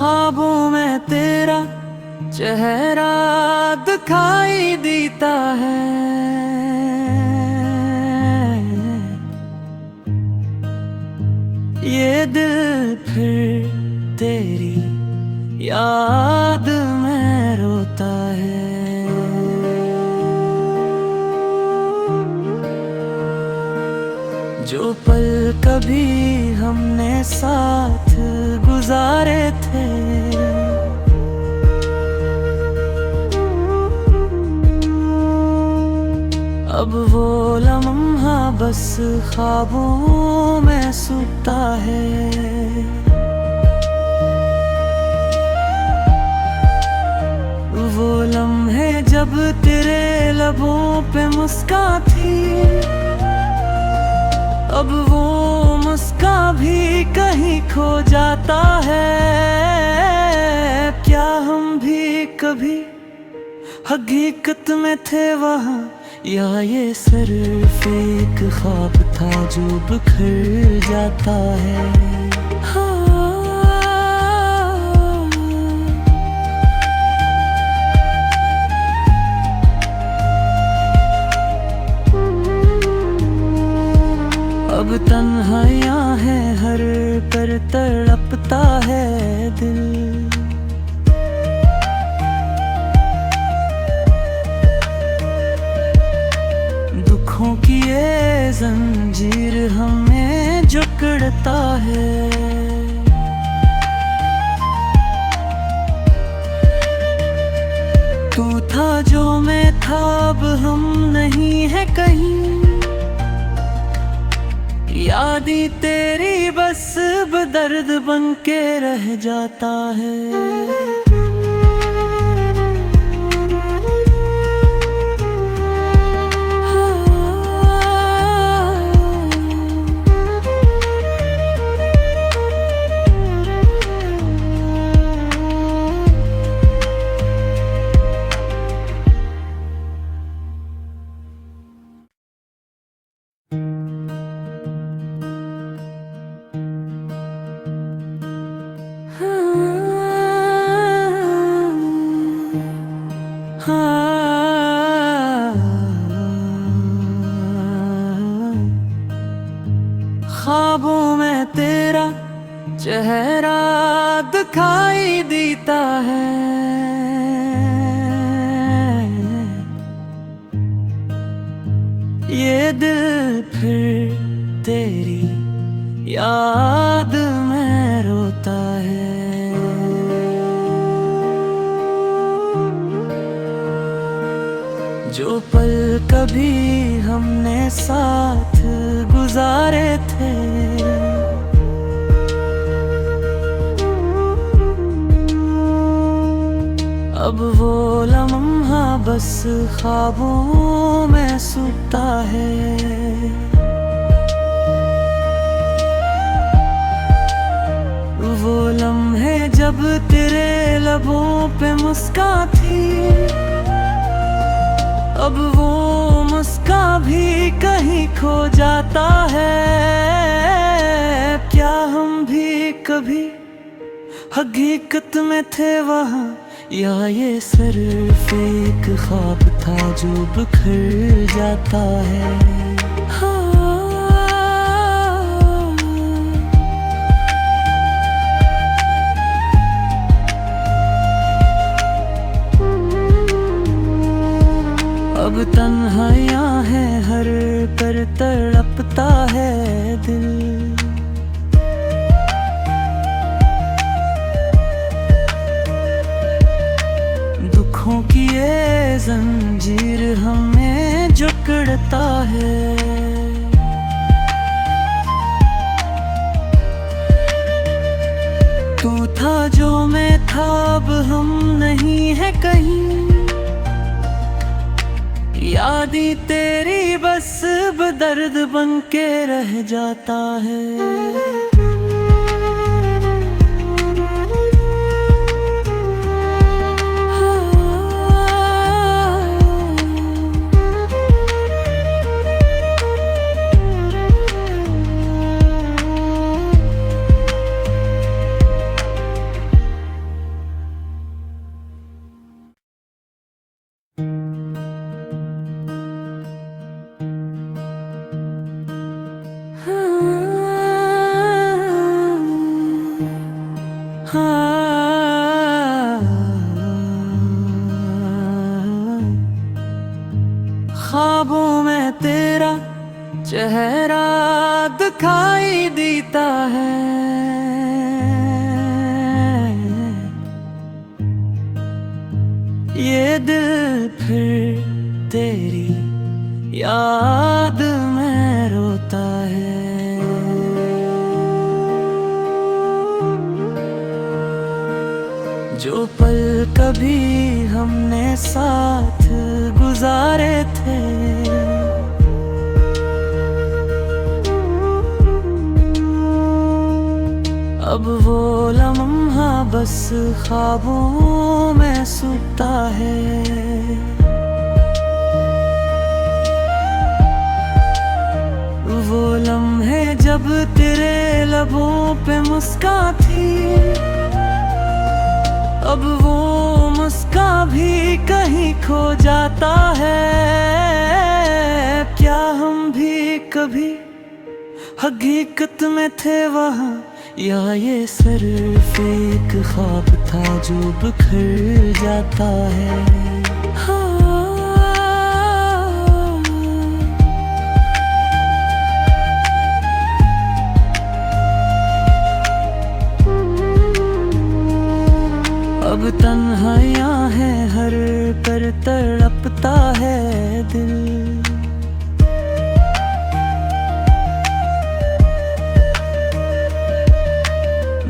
ख्वाबों में तेरा चेहरा दिखाई देता है। ये दिल फिर तेरी याद में रोता है। जो पल कभी हमने साथ गुजारे थे, अब वो लम्हा बस ख्वाबों में सूखता है। वो लम्हे जब तेरे लबों पे मुस्कान थी, अब वो मुस्कान भी कहीं खो जाता है। क्या हम भी कभी हकीकत में थे वहाँ, या ये सिर्फ एक ख्वाब था जो बिखर जाता है। अब तन्हाइयाँ हैं हर पर तड़पता है दिल। दुखों की ये जंजीर हमें जकड़ता है। तू था जो मैं था, अब हम नहीं है कहीं। यादें तेरी बस दर्द बन के रह जाता है। ख्वाबों में तेरा चेहरा दिखाई देता है। ये दिल फिर तेरी याद में रोता है। जो पल कभी हमने साथ गुजारे थे, अब वो लम्हा बस ख्वाबों में सूखता है। वो लम्हे जब तेरे लबों पे मुस्कान थी, अब वो मुस्कान भी कहीं खो जाता है। क्या हम भी कभी हकीकत में थे वहाँ, या ये सिर्फ एक ख्वाब था जो बिखर जाता है। अब तन्हाइयाँ हैं हर पर तड़पता है दिल। दुखों की ये जंजीर हमें जकड़ता है। तू था जो मैं था, अब हम नहीं है कहीं। यादें तेरी बस दर्द बन के रह जाता है। जो पल कभी हमने साथ गुजारे थे, अब वो लम्हा बस ख्वाबों में सूखता है। वो लम्हे जब तेरे लबों पे मुस्कान थी, अब वो मुस्कान भी कहीं खो जाता है। क्या हम भी कभी हकीकत में थे वहाँ, या ये सिर्फ एक ख्वाब था जो बिखर जाता है। अब तन्हाइयाँ हैं, हर कर तड़पता है दिल।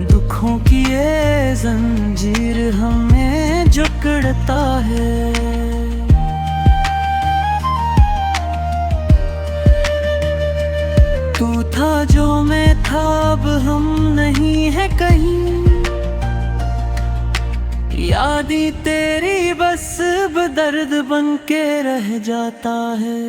दुखों की ये जंजीर हमें जकड़ता है। तू था जो मैं था, अब हम नहीं है कहीं। यादी तेरी बस दर्द बन के रह जाता है।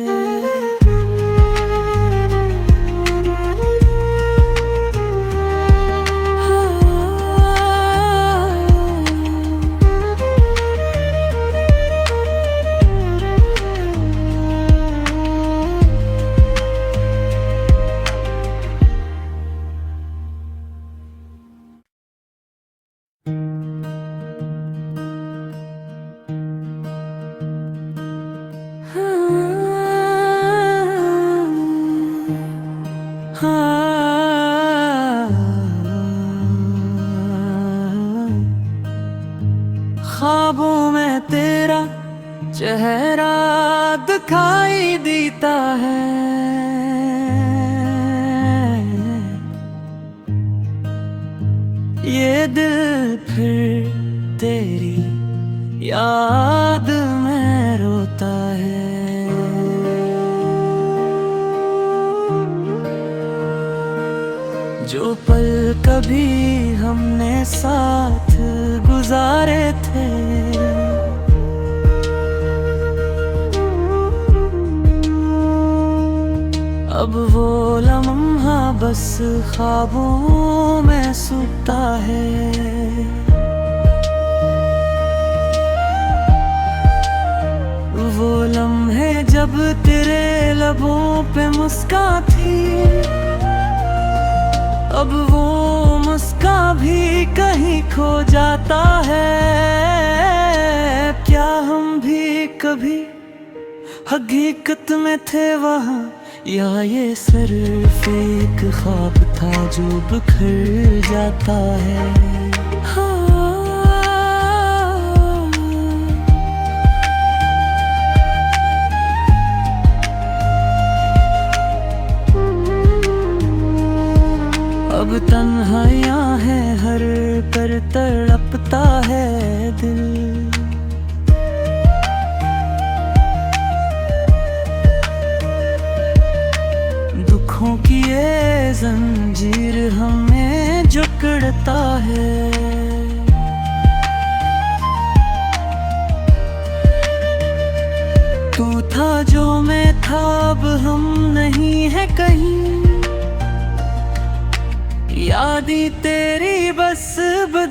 ख्वाबों में तेरा चेहरा दिखाई देता है। ये दिल फिर तेरी याद में रोता है। जो पल कभी हमने साथ गुजारे थे, अब वो लम्हा बस ख्वाबों में सूखता है। वो लम्हे जब तेरे लबों पे मुस्कान थी, अब वो मुस्कान भी कहीं खो जाता है। क्या हम भी कभी हकीकत में थे वहाँ, या ये सिर्फ एक ख्वाब था जो बिखर जाता है। अब तन्हाइयाँ हैं, हर कर तड़पता है दिल। दुखों की ये जंजीर हमें जकड़ता है। तू था जो मैं था, अब हम नहीं है कहीं। यादी तेरी बस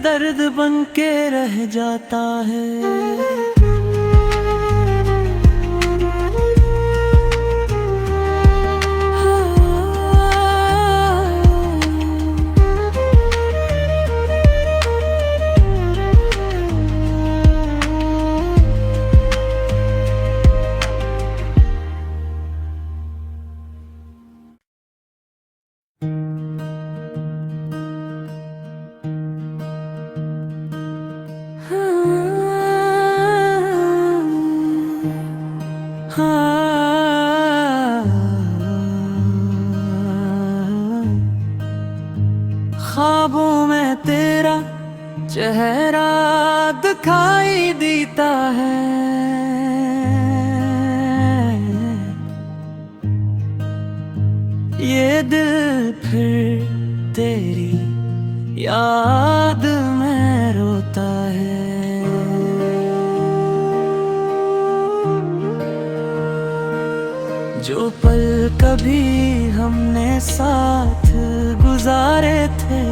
दर्द बन के रह जाता है। ख्वाबों में तेरा चेहरा दिखाई देता है। ये दिल फिर तेरी याद में रोता है। जो पल कभी हमने साथ गुजारे थे,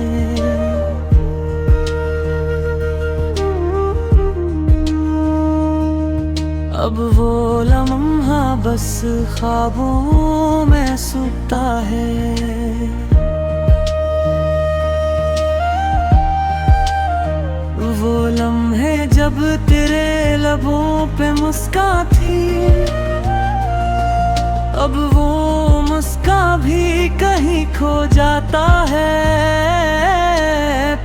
अब वो लम्हा बस ख्वाबों में सूखता है। वो लम्हे जब तेरे लबों पे मुस्कान थी, अब वो मुस्कान भी कहीं खो जाता है।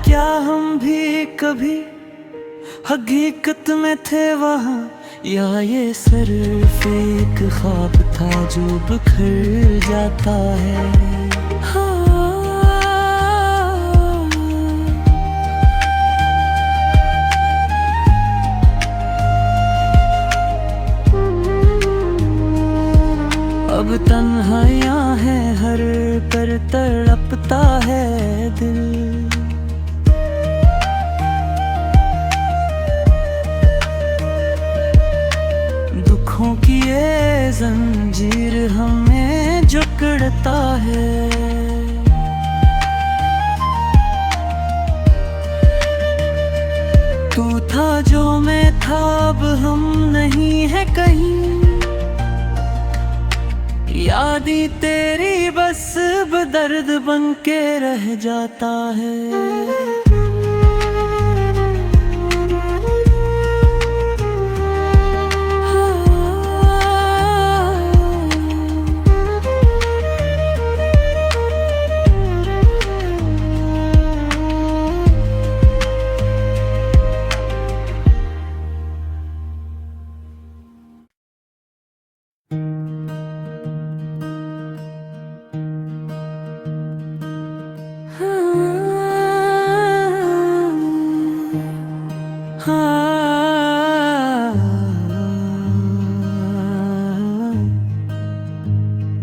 क्या हम भी कभी हकीकत में थे वहाँ, या ये सिर्फ एक ख्वाब था जो बिखर जाता है। अब तन्हाइयाँ हैं, हर कर तड़पता है दिल। दुखों की ये जंजीर हमें जकड़ता है। तू था जो मैं था, अब हम नहीं है कहीं। यादें तेरी बस दर्द बन के रह जाता है।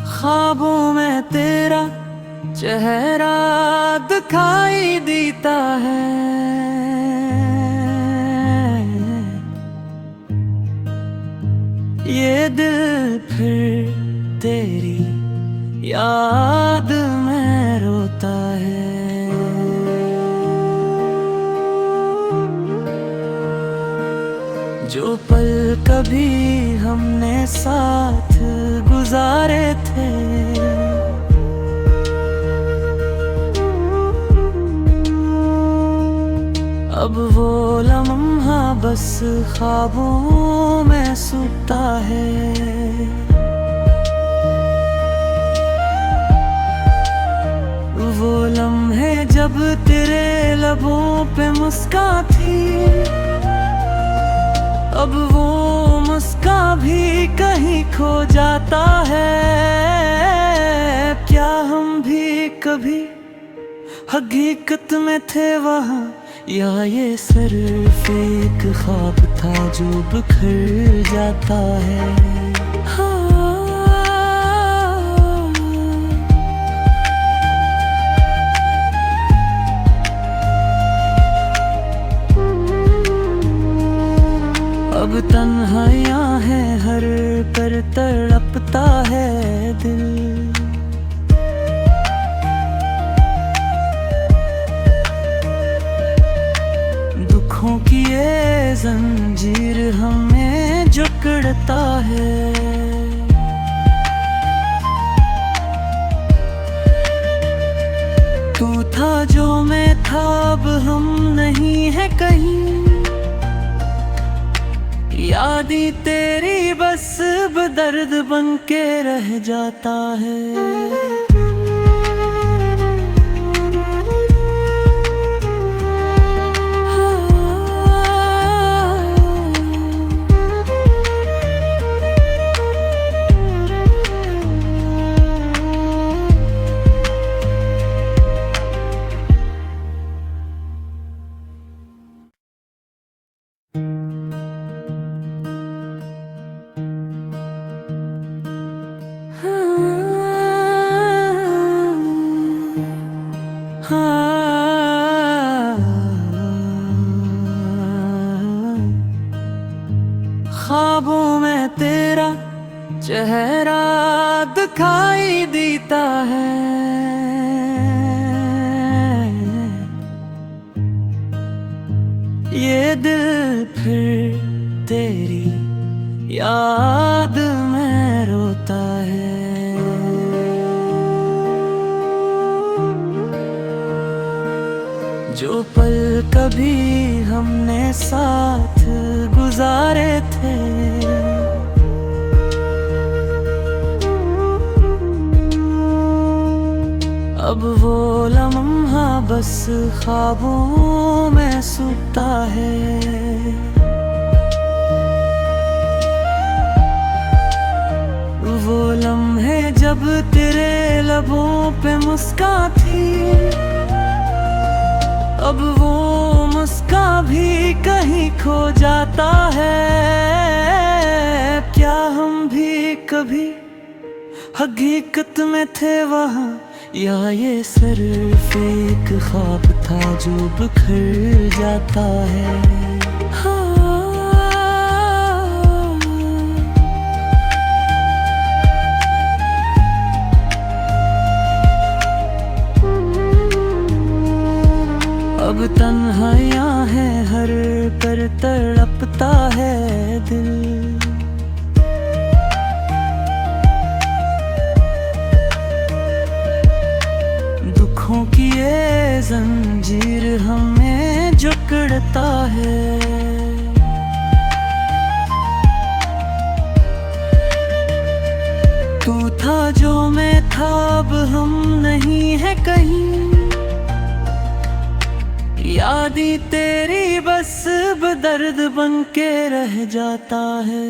ख्वाबों में तेरा चेहरा दिखाई देता है। ये दिल फिर तेरी याद में रोता है। जो पल कभी हमने साथ गुजारे थे, अब वो लम्हा बस ख्वाबों में सूखता है। वो लम्हे जब तेरे लबों पे मुस्कान थी, अब वो मुस्कान भी कहीं खो जाता है। क्या हम भी कभी हकीकत में थे वहाँ, या ये सिर्फ एक ख्वाब था जो बिखर जाता है। अब तन्हाइयाँ हैं, हर कर तड़पता है दिल। दुखों की ये जंजीर हमें जकड़ता है। तू था जो मैं था, अब हम नहीं है कहीं। यादें तेरी बस दर्द बन के रह जाता है। हाँ, ख्वाबों में तेरा चेहरा दिखाई देता है। ये दिल फिर तेरी याद में रोता है। जो पल कभी हमने साथ गुजारे थे, अब वो लम्हा बस ख्वाबों में सूखता है। वो लम्हे जब तेरे लबों पे मुस्कान थी, अब वो मुस्कान भी कहीं खो जाता है। क्या हम भी कभी हकीकत में थे वहाँ, या ये सिर्फ एक ख्वाब था जो बिखर जाता है। अब तन्हाइयाँ हैं हर पर तड़पता है दिल। दुखों की ये जंजीर हमें जकड़ता है। तू था जो मैं था, अब हम नहीं है कहीं। यादें तेरी बस दर्द बन के रह जाता है।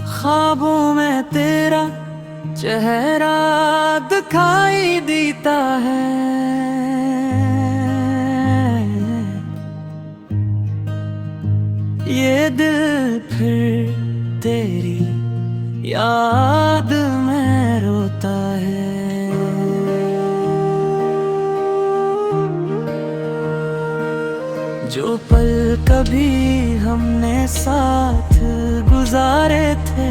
ख्वाबों में तेरा चेहरा दिखाई देता है। ये दिल फिर तेरी याद में रोता है। जो पल कभी हमने साथ गुजारे थे,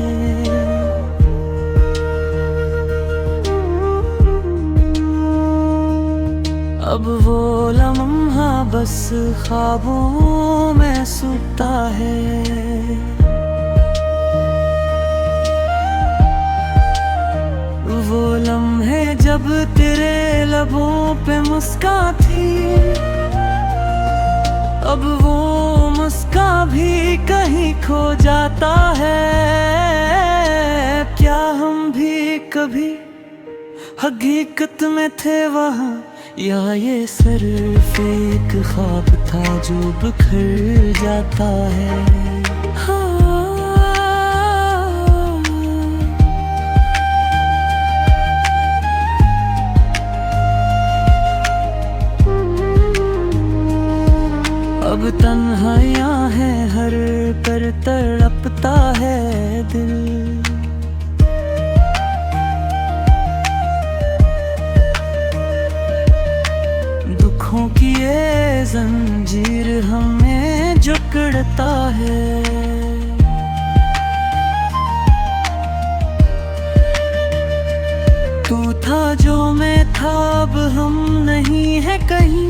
अब वो लम्हा बस ख्वाबों में सूखता है। वो लम्हे जब तेरे लबों पे मुस्कान थी, अब वो मुस्कान भी कहीं खो जाता है। क्या हम भी कभी हकीकत में थे वहाँ, या ये सिर्फ एक ख्वाब था जो बिखर जाता है। अब तन्हाइयाँ हैं हर पर तड़पता है दिल। दुखों की ये जंजीर हमें जकड़ता है। तू था जो मैं था, अब हम नहीं है कहीं।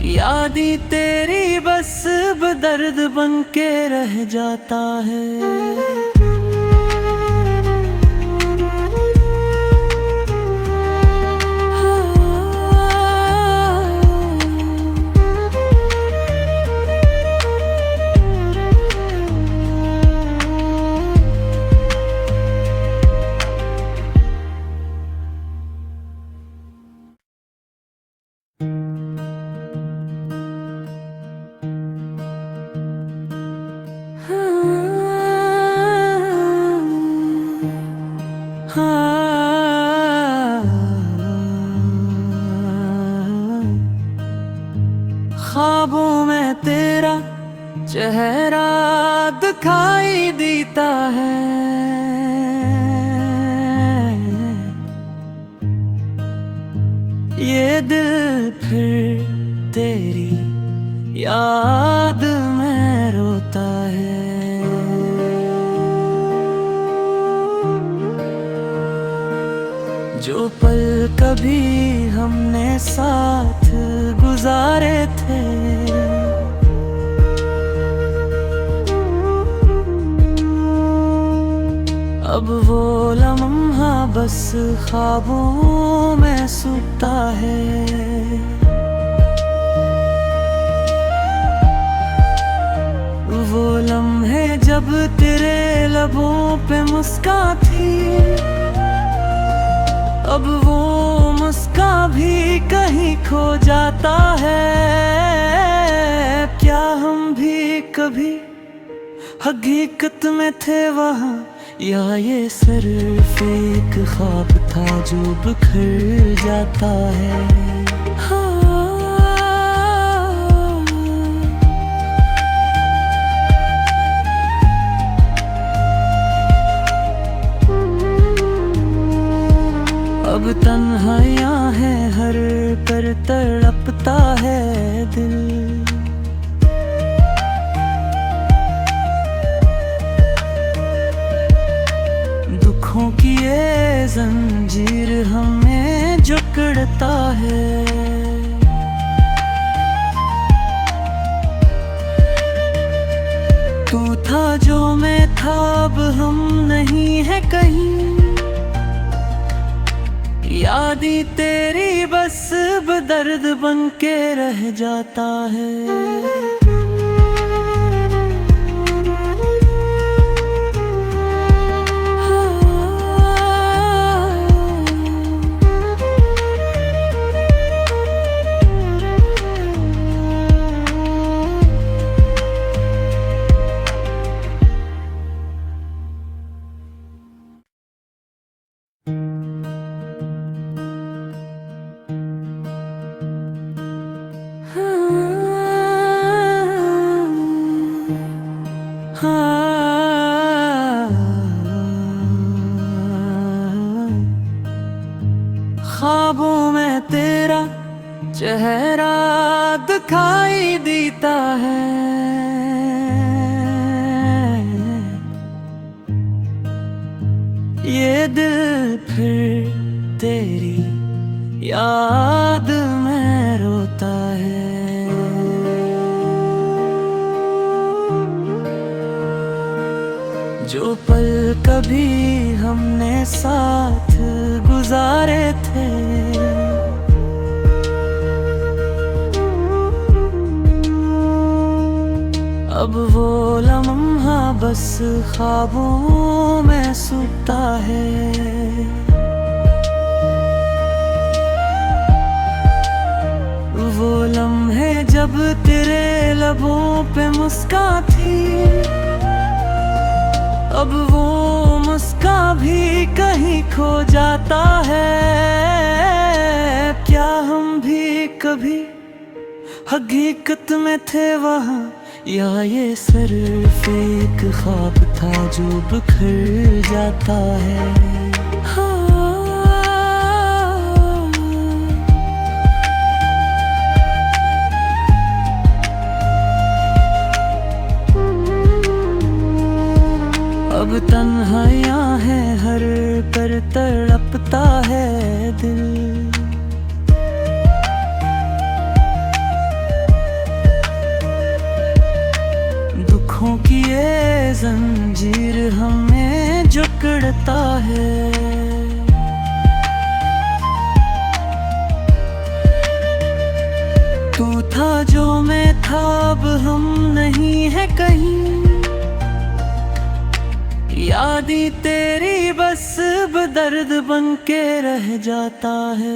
यादें तेरी बस दर्द बन के रह जाता है। चेहरा दिखाई देता है। ये दिल फिर तेरी याद में रोता है। जो पल कभी हमने साथ गुजारे थे, अब वो लम्हा बस ख्वाबों में सूखता है। वो लम्हे जब तेरे लबों पे मुस्कान थी, अब वो मुस्कान भी कहीं खो जाता है। क्या हम भी कभी हकीकत में थे वहाँ, या ये सिर्फ एक ख्वाब था जो बिखर जाता है। अब तन्हाइयाँ हैं हर पर तड़पता है दिल। दुखों की ये जंजीर हमें जकड़ता है। तू था जो मैं था, अब हम नहीं है कहीं। यादें तेरी बस दर्द बन के रह जाता है। ख्वाबों में तेरा चेहरा दिखाई देता है। ये दिल फिर तेरी याद में रोता है। जो पल कभी हमने साथ गुजारे थे, अब वो लम्हा बस ख्वाबों में सूखता है। वो लम्हे जब तेरे लबों पे मुस्कान थी, अब वो मुस्कान भी कहीं खो जाता है। क्या हम भी कभी हकीकत में थे वहाँ, या ये सिर्फ एक ख्वाब था जो बिखर जाता है। अब तन्हाइयाँ हैं हर पर तड़पता है दिल। दुखों की ये जंजीर हमें जकड़ता है। तू था जो मैं था, अब हम नहीं है कहीं। यादें तेरी बस दर्द बन के रह जाता है।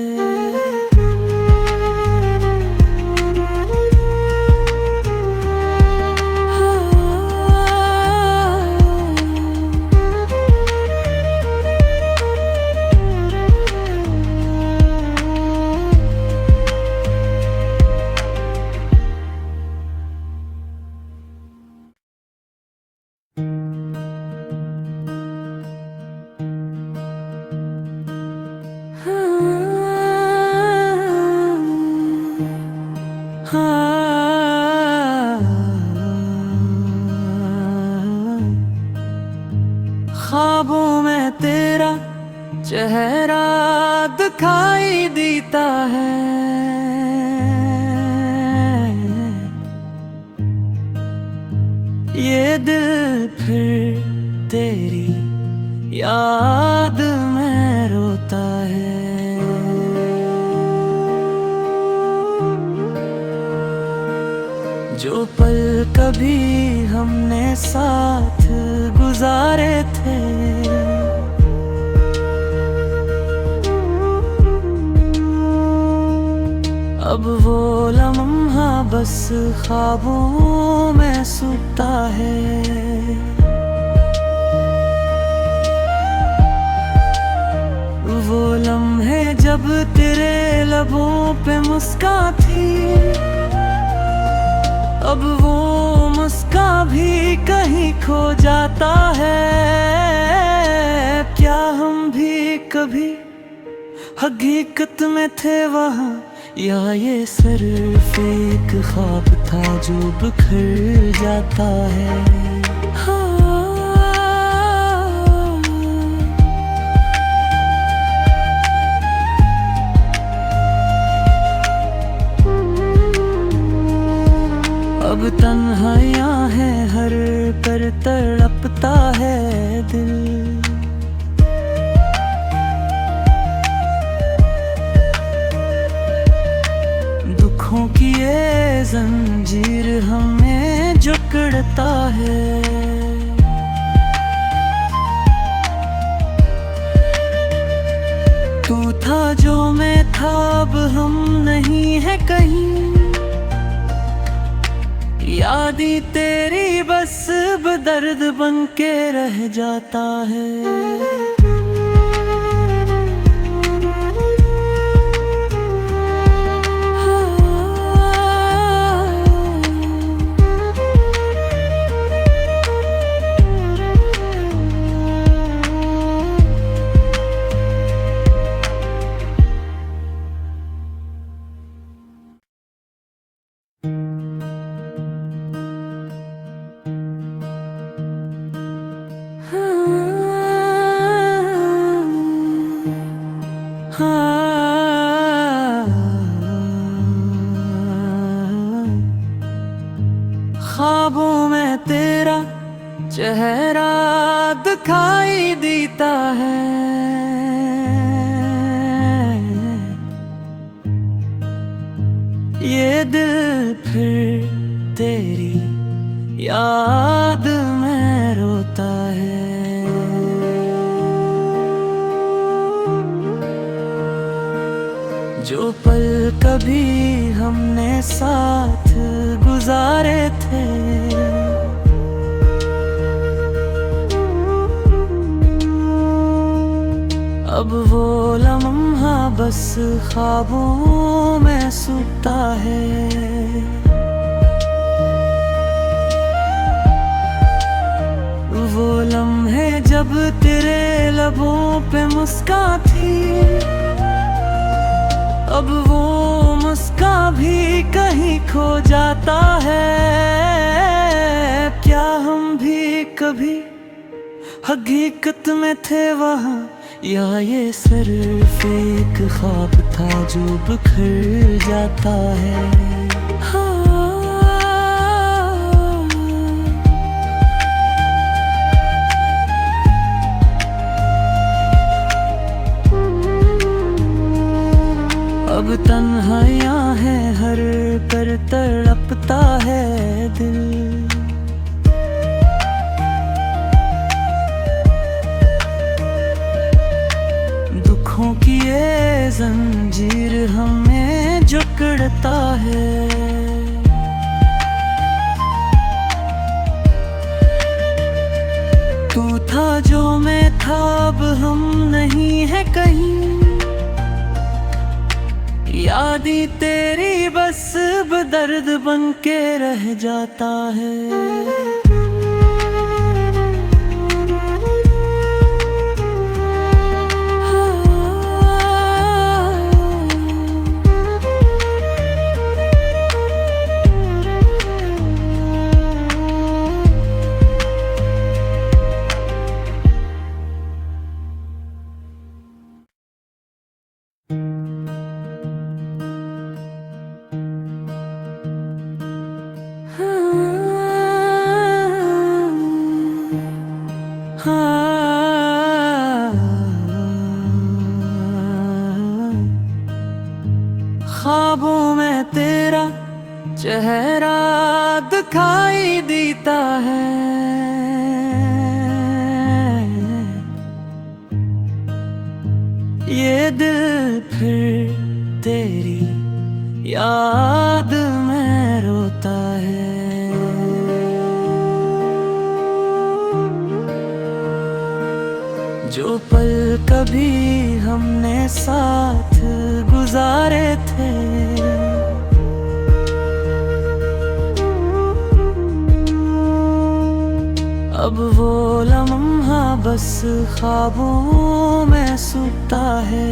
ख्वाबों में तेरा चेहरा दिखाई देता है। ये दिल फिर तेरी याद में रोता है। जो पल कभी हमने साथ गुजारे थे, अब वो लम्हा बस ख्वाबों में सूखता है। वो लम्हे जब तेरे लबों पे मुस्कान थी, अब वो मुस्कान भी कहीं खो जाता है। क्या हम भी कभी हकीकत में थे वहाँ, या ये सिर्फ एक ख्वाब था जो बिखर जाता है। अब तन्हाइयाँ हैं, हर कर तड़पता है दिल। दुखों की ये जंजीर हमें जकड़ता है। तू था जो मैं था, अब हम नहीं है कहीं। यादी तेरी बस दर्द बन के रह जाता है। ख्वाबों में तेरा चेहरा दिखाई देता है। ये दिल फिर तेरी याद में रोता है। जो पल कभी हमने साथ गुजारे थे, अब वो लम्हा बस ख्वाबों में सूखता है। वो लम्हे जब तेरे लबों पे मुस्कान थी, अब वो मुस्कान भी कहीं खो जाता है। क्या हम भी कभी हकीकत में थे वहाँ, या ये सिर्फ एक ख्वाब था जो बिखर जाता है। अब तन्हाइयाँ हैं, हर कर तड़पता है दिल। दुखों की ये जंजीर हमें जकड़ता है। तू था जो मैं था, अब हम नहीं है कहीं। यादी तेरी बस दर्द बन के रह जाता है। है। ये दिल फिर तेरी याद में रोता है। जो पल कभी हमने साथ गुजारे थे, अब वो लम्हा बस ख्वाबों में सूखता है।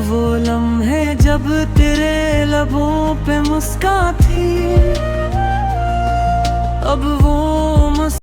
वो लम्हे जब तेरे लबों पे मुस्कान थी, अब वो